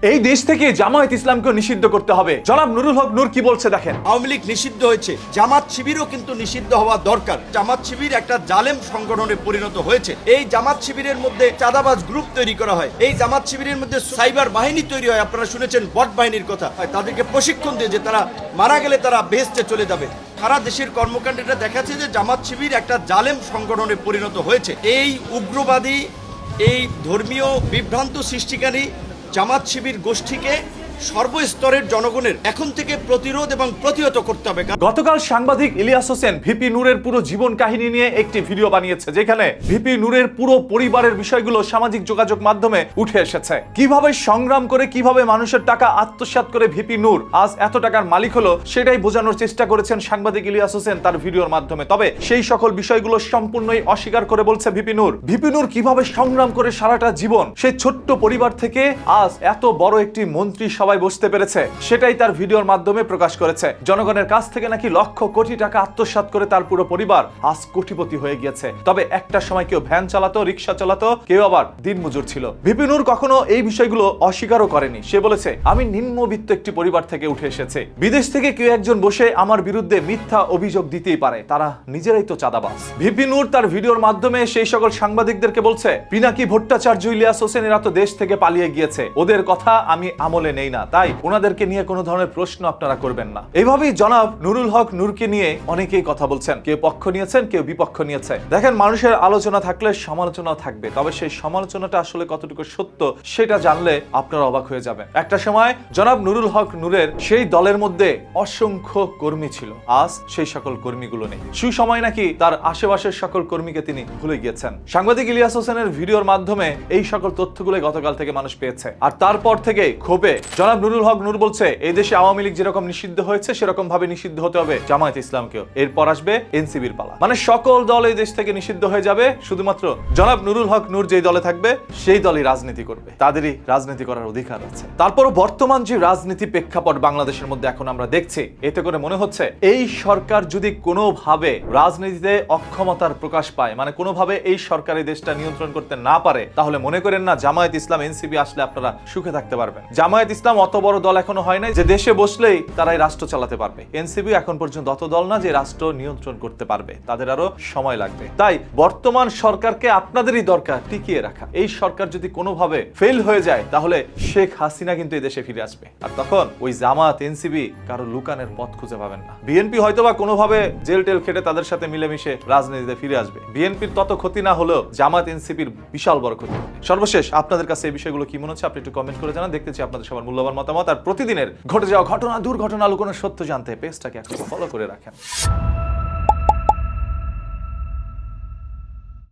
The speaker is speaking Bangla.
এই দেশ থেকে জামায়াত ইসলামকে নিষিদ্ধ করতে হবে। জনাব নুরুল হক নূর কি বলছে দেখেন। আওয়ামী লীগ নিষিদ্ধ হয়েছে, জামাত শিবিরও কিন্তু নিষিদ্ধ হওয়া দরকার। জামাত শিবির একটা জালেম সংগঠনে পরিণত হয়েছে। এই জামাত শিবিরের মধ্যে চাঁদাবাজ গ্রুপ তৈরি করা হয়, এই জামাত শিবিরের মধ্যে সাইবার বাহিনী তৈরি হয়। আপনারা শুনেছেন বট বাহিনীর কথা, তাদেরকে প্রশিক্ষণ দিয়ে যে তারা মারা গেলে তারা বেহেশতে চলে যাবে। সারা দেশের কর্মকাণ্ডটা দেখাচ্ছে যে জামাত শিবির একটা জালেম সংগঠনে পরিণত হয়েছে। এই উগ্রবাদী, এই ধর্মীয় বিভ্রান্ত সৃষ্টিকারী জামাত শিবির গোষ্ঠীকে সর্বস্তরের জনগণের এখন থেকে প্রতিরোধ এবং প্রতিহত করতে হবে। গতকাল সাংবাদিক ইলিয়াস হোসেন ভিপি নূরের পুরো জীবন কাহিনী নিয়ে একটি ভিডিও বানিয়েছে, যেখানে ভিপি নূরের পুরো পরিবারের বিষয়গুলো সামাজিক যোগাযোগ মাধ্যমে উঠে এসেছে। কিভাবে সংগ্রাম করে, কিভাবে মানুষের টাকা আত্মসাৎ করে ভিপি নূর আজ এত টাকার মালিক হলো, সেটাই বোঝানোর চেষ্টা করেছেন সাংবাদিক ইলিয়াস হোসেন তার ভিডিওর মাধ্যমে। তবে সেই সকল বিষয়গুলো সম্পূর্ণই অস্বীকার করে বলছে ভিপি নূর। ভিপি নূর কিভাবে সংগ্রাম করে সারাটা জীবন সেই ছোট্ট পরিবার থেকে আজ এত বড় একটি মন্ত্রী সবাই বসতে পেরেছে, সেটাই তার ভিডিওর মাধ্যমে প্রকাশ করেছে। জনগণের কাছ থেকে নাকি লক্ষ কোটি টাকা আত্মসাৎ করে তার পুরো পরিবার আজ কোটিপতি হয়ে গিয়েছে। তবে একটা সময় কেউ ভ্যান চালাতো, রিক্সা চালাতো, কেউ আবার দিনমজুর ছিল। ভিপি নূর কখনো এই বিষয়গুলো অস্বীকারও করেনি। সে বলেছে, আমি নিম্নবিত্ত একটি পরিবার থেকে উঠে এসেছে। বিদেশ থেকে কেউ একজন বসে আমার বিরুদ্ধে মিথ্যা অভিযোগ দিতেই পারে, তারা নিজেরাই তো চাঁদাবাজ। ভিপি নূর তার ভিডিওর মাধ্যমে সেই সকল সাংবাদিকদেরকে বলছে, পিনাকি ভট্টাচার্য, ইলিয়াস হোসেন এরা তো দেশ থেকে পালিয়ে গিয়েছে, ওদের কথা আমি আমলে নেই না, তাই ওনাদেরকে নিয়ে কোনো ধরনের প্রশ্ন আপনারা করবেন না। এইভাবেই জনাব নুরুল হক নূরকে নিয়ে অনেকেই কথা বলছেন, কেউ পক্ষ নিয়েছেন, কেউ বিপক্ষ নিয়েছে। দেখেন, মানুষের আলোচনা থাকলে সমালোচনাও থাকবে, তবে সেই সমালোচনাটা আসলে কতটুকু সত্য সেটা জানলে আপনারা অবাক হয়ে যাবেন। একটা সময় জনাব নুরুল হক নূরের সেই দলের মধ্যে অসংখ্য কর্মী ছিল, আজ সেই সকল কর্মীগুলো নেই। সুসময় নাকি তার আশেপাশের সকল কর্মীকে তিনি ভুলে গিয়েছেন। সাংবাদিক ইলিয়াস হোসেনের ভিডিওর মাধ্যমে এই সকল তথ্যগুলো গতকাল থেকে মানুষ পেয়েছে। আর তারপর থেকে ক্ষোভে জনাব নুরুল হক নূর বলছে, এই দেশে আওয়ামী লীগ যেরকম নিষিদ্ধ হয়েছে সেরকম ভাবে নিষিদ্ধ হতে হবে জামায়াত ইসলামকেও। এরপর আসবে এনসিবির পালা, মানে সকল দল এই দেশ থেকে নিষিদ্ধ হয়ে যাবে, শুধুমাত্র জনাব নুরুল হক নূর যেই দলে থাকবে সেই দলই রাজনীতি করবে, তাদেরই রাজনীতি করার অধিকার আছে। তারপরও বর্তমান যে রাজনীতি প্রেক্ষাপট বাংলাদেশের মধ্যে এখন আমরা দেখছি, এতে করে মনে হচ্ছে এই সরকার যদি কোনোভাবে রাজনীতিতে অক্ষমতার প্রকাশ পায়, মানে কোনোভাবে এই সরকার এই দেশটা নিয়ন্ত্রণ করতে না পারে, তাহলে মনে করেন না জামায়াত ইসলাম, এনসিবি আসলে আপনারা সুখে থাকতে পারবেন। জামায়াত ইসলাম অত বড় দল এখনো হয় নাই যে দেশে বসলেই তারাই রাষ্ট্র চালাতে পারবে। এনসিবি এখন পর্যন্ত অত দল না যে রাষ্ট্র নিয়ন্ত্রণ করতে পারবে, তাদের আরো সময় লাগবে। তাই বর্তমান সরকারকে আপনাদেরই দরকার টিকিয়ে রাখা। এই সরকার যদি কোনোভাবে ফেল হয়ে যায়, তাহলে শেখ হাসিনা কিন্তু এই দেশে ফিরে আসবে, আর তখন ওই জামাত এনসিবি কারো লুকানের পথ খুঁজে পাবেন না। বিএনপি হয়তোবা কোনোভাবে জেল টেল খেটে তাদের সাথে মিলেমিশে রাজনীতিতে ফিরে আসবে। বিএনপির তত ক্ষতি না হলেও জামাত এনসিপির বিশাল বড় ক্ষতি। সর্বশেষ আপনাদের কাছে এই বিষয়গুলো কি মনে হচ্ছে আপনি একটু কমেন্ট করে জানান। দেখতে চাই আপনাদের সবার মূল্যবান মতামত। আর প্রতিদিনের ঘটে যাওয়া ঘটনা, দুর্ঘটনা, লুকোনো সত্য জানতে পেজটাকে এখন ফলো করে রাখেন।